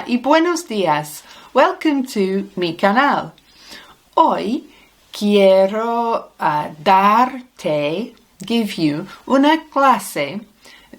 y buenos días. Welcome to mi canal. Hoy quiero give you una clase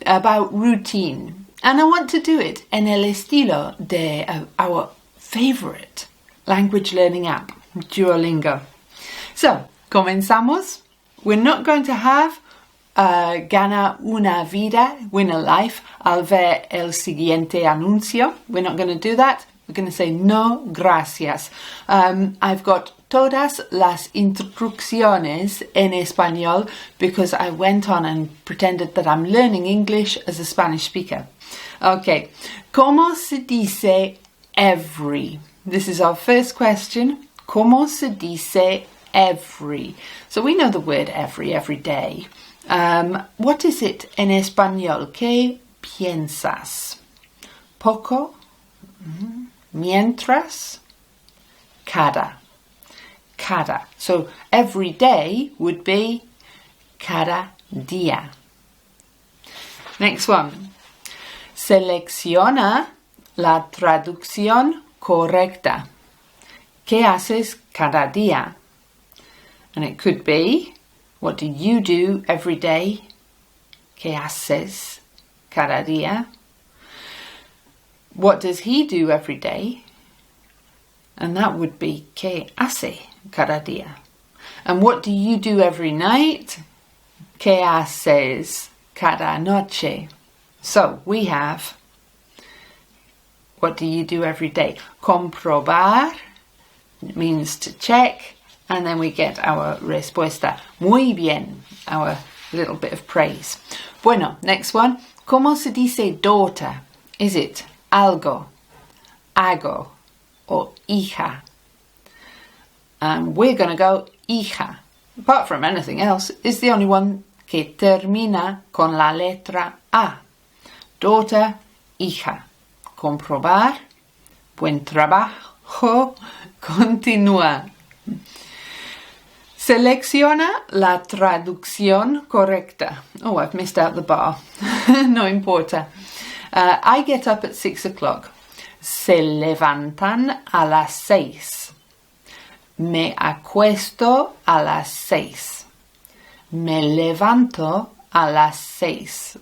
about routine. And I want to do it en el estilo de our favorite language learning app, Duolingo. So, comenzamos. We're not going to have gana una vida, win a life, al ver el siguiente anuncio. We're not going to do that. We're going to say no gracias. I've got todas las instrucciones en español because I went on and pretended that I'm learning English as a Spanish speaker. Okay, ¿cómo se dice every? This is our first question. ¿Cómo se dice every? So we know the word every day. What is it en español? ¿Qué piensas? Poco, mientras, cada. So every day would be cada día. Next one. Selecciona la traducción correcta. ¿Qué haces cada día? And it could be, what do you do every day? ¿Qué haces cada día? What does he do every day? And that would be ¿qué hace cada día? And what do you do every night? ¿Qué haces cada noche? So we have, what do you do every day? Comprobar, it means to check. And then we get our respuesta. Muy bien, our little bit of praise. Bueno, next one. ¿Cómo se dice daughter? Is it algo, hago, or hija? And we're going to go hija. Apart from anything else, it's the only one que termina con la letra A. Daughter, hija. Comprobar, buen trabajo, continúa. Selecciona la traducción correcta. Oh, I've missed out the bar. No importa. I get up at 6 o'clock. Se levantan a las 6. Me acuesto a las 6. Me levanto a las 6.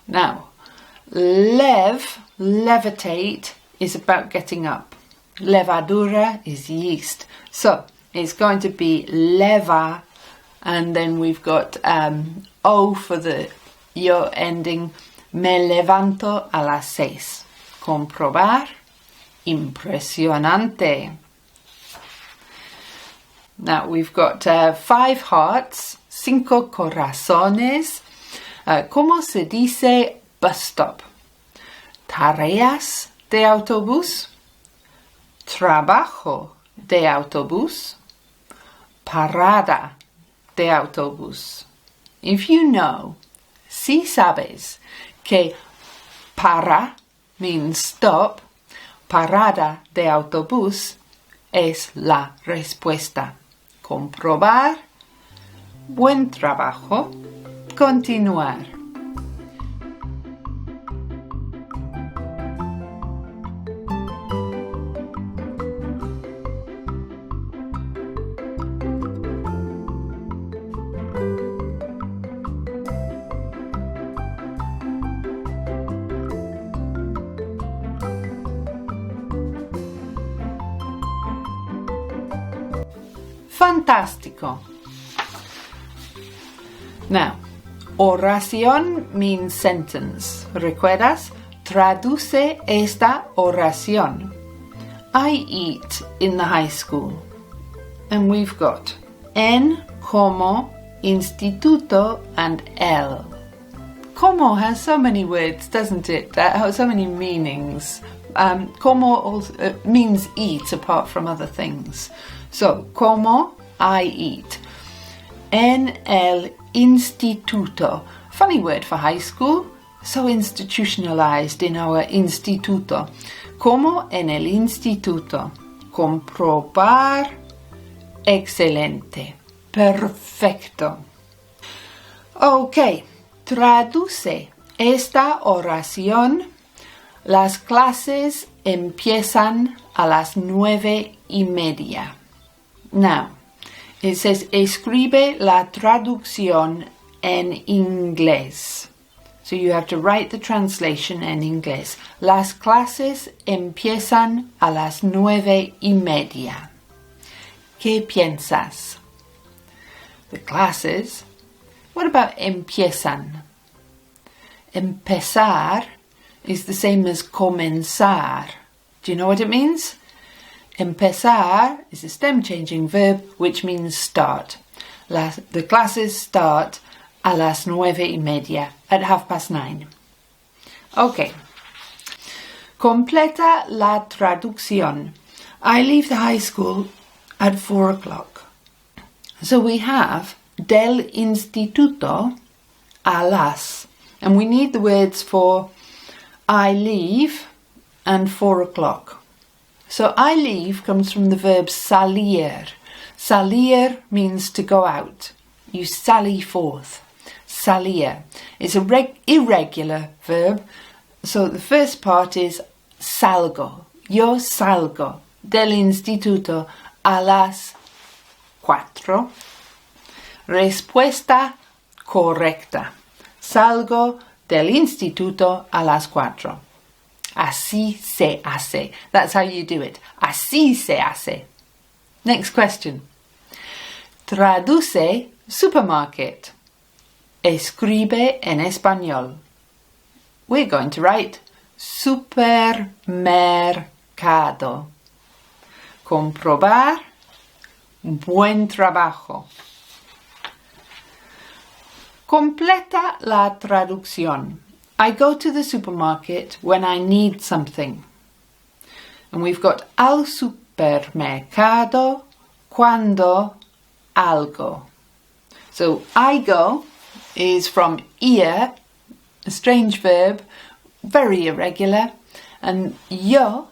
Now, levitate, is about getting up. Levadura is yeast. So, it's going to be leva, and then we've got O for the yo ending. Me levanto a las 6. Comprobar. Impresionante. Now we've got 5 hearts, 5 corazones. ¿Cómo se dice bus stop? Tareas de autobús. Trabajo de autobús. Parada de autobús. If you know, si sabes que para means stop, parada de autobús es la respuesta. Comprobar, buen trabajo, continuar. Fantástico. Now, oración means sentence. ¿Recuerdas? Traduce esta oración. I eat in the high school. And we've got en, como, instituto, and el. Como has so many words, doesn't it? So many meanings. Como also, means eat apart from other things. So, como, I eat. En el instituto. Funny word for high school. So institutionalized in our instituto. Como en el instituto. Comprobar. Excelente. Perfecto. Ok. Traduce esta oración Las clases empiezan a las 9:30. Now, it says, escribe la traducción en inglés. So you have to write the translation in inglés. Las clases empiezan a las 9:30. ¿Qué piensas? The classes. What about empiezan? Empezar is the same as comenzar. Do you know what it means? Empezar is a stem-changing verb which means start. The classes start a las 9:30, at 9:30. Okay. Completa la traducción. I leave the high school at 4 o'clock. So we have del instituto a las. And we need the words for I leave and 4 o'clock. So I leave comes from the verb salir. Salir means to go out. You sally forth. Salir. It's a irregular verb. So the first part is salgo. Yo salgo del instituto a las 4. Respuesta correcta. Salgo del instituto a las 4. Así se hace. That's how you do it. Así se hace. Next question. Traduce supermarket. Escribe en español. We're going to write supermercado. Comprobar. Buen trabajo. Completa la traducción. I go to the supermarket when I need something. And we've got al supermercado cuando algo. So I go is from ir, a strange verb, very irregular, and yo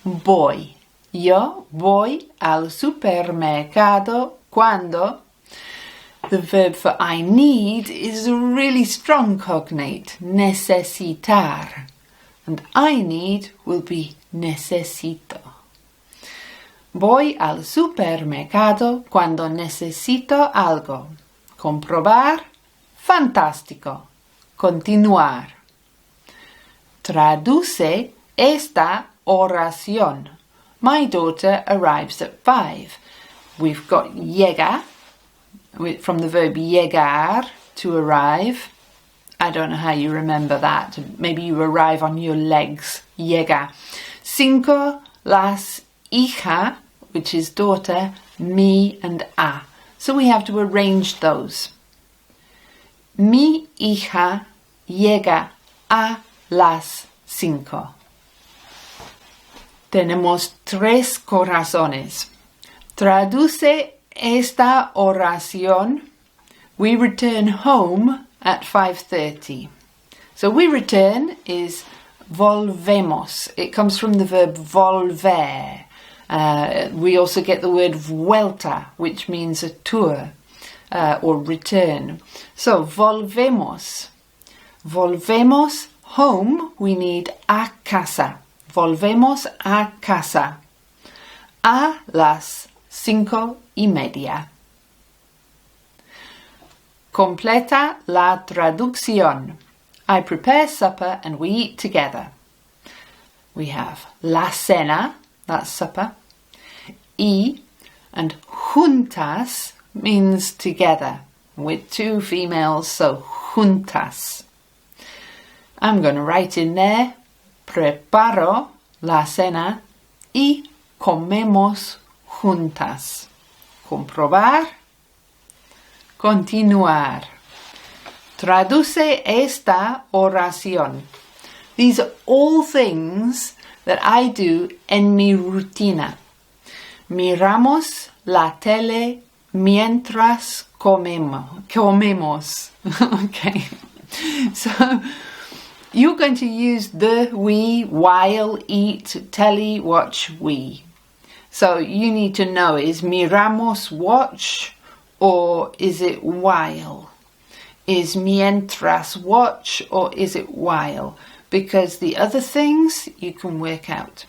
voy. Yo voy al supermercado cuando. The verb for I need is a really strong cognate, necesitar. And I need will be necesito. Voy al supermercado cuando necesito algo. Comprobar. Fantástico. Continuar. Traduce esta oración. My daughter arrives at 5. We've got llega, from the verb llegar, to arrive. I don't know how you remember that. Maybe you arrive on your legs. Llega. 5, las, hija, which is daughter, mi and a. So we have to arrange those. Mi hija llega a las 5. Tenemos 3 corazones. Traduce esta oración. We return home at 5:30. So we return is volvemos. It comes from the verb volver. We also get the word vuelta, which means a tour or return. So volvemos. Volvemos home. We need a casa. Volvemos a casa. A las 5:30. Completa la traducción. I prepare supper and we eat together. We have la cena, that's supper. Y and juntas means together, with 2 females, so juntas. I'm going to write in there, preparo la cena y comemos juntas. Comprobar. Continuar. Traduce esta oración. These are all things that I do en mi rutina. Miramos la tele mientras comemos. Okay. So you're going to use the, we, while, eat, telly, watch, we. So you need to know, is miramos watch or is it while? Is mientras watch or is it while? because the other things you can work out.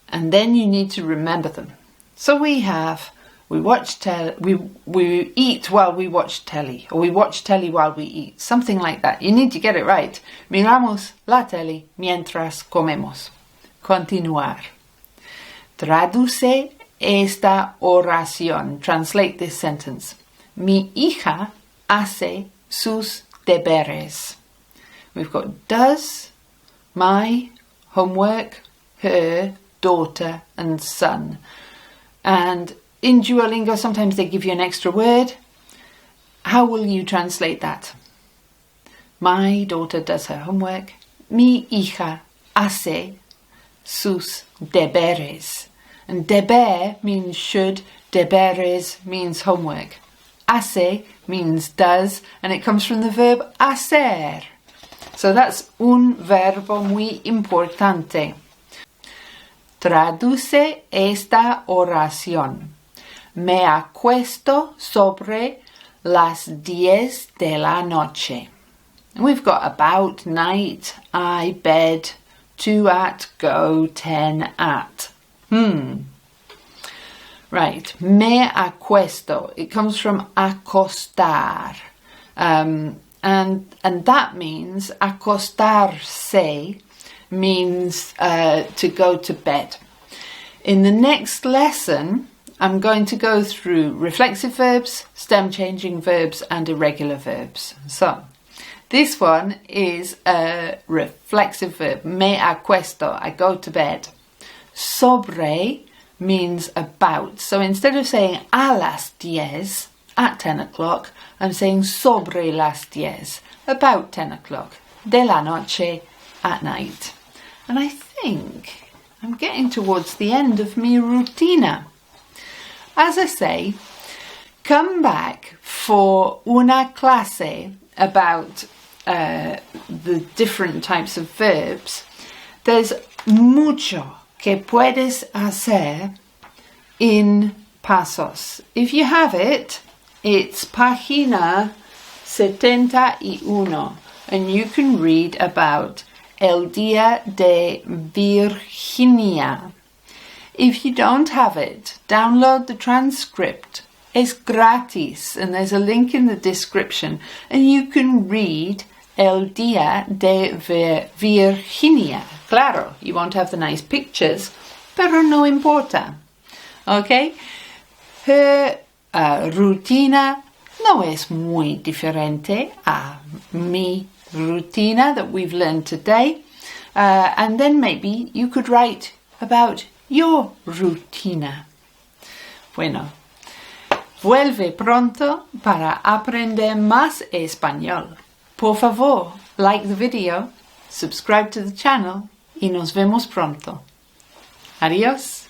And then you need to remember them. So we eat while we watch telly, or we watch telly while we eat, something like that. You need to get it right. Miramos la tele mientras comemos. Continuar. Traduce esta oración. Translate this sentence. Mi hija hace sus deberes. We've got does, my, homework, her, daughter and son. And in Duolingo sometimes they give you an extra word. How will you translate that? My daughter does her homework. Mi hija hace sus deberes. And deber means should, deberes means homework. Hace means does, and it comes from the verb hacer. So that's un verbo muy importante. Traduce esta oración. Me acuesto sobre las 10 de la noche. We've got about, night, I, bed, to, at, go, 10, at. Right, me acuesto. It comes from acostar. And that means, acostarse means to go to bed. In the next lesson, I'm going to go through reflexive verbs, stem changing verbs and irregular verbs. So, this one is a reflexive verb. Me acuesto, I go to bed. Sobre means about. So instead of saying a las 10, at 10 o'clock, I'm saying sobre las 10, about 10 o'clock, de la noche, at night. And I think I'm getting towards the end of mi rutina. As I say, come back for una clase about the different types of verbs. There's mucho que puedes hacer in pasos. If you have it, it's página 71, and you can read about El Día de Virginia. If you don't have it, download the transcript. Es gratis, and there's a link in the description, and you can read El Día de Virginia. Claro, you won't have the nice pictures, pero no importa. Okay? Her rutina no es muy diferente a mi rutina that we've learned today. And then maybe you could write about your rutina. Bueno, vuelve pronto para aprender más español. Por favor, like the video, subscribe to the channel y nos vemos pronto. Adiós.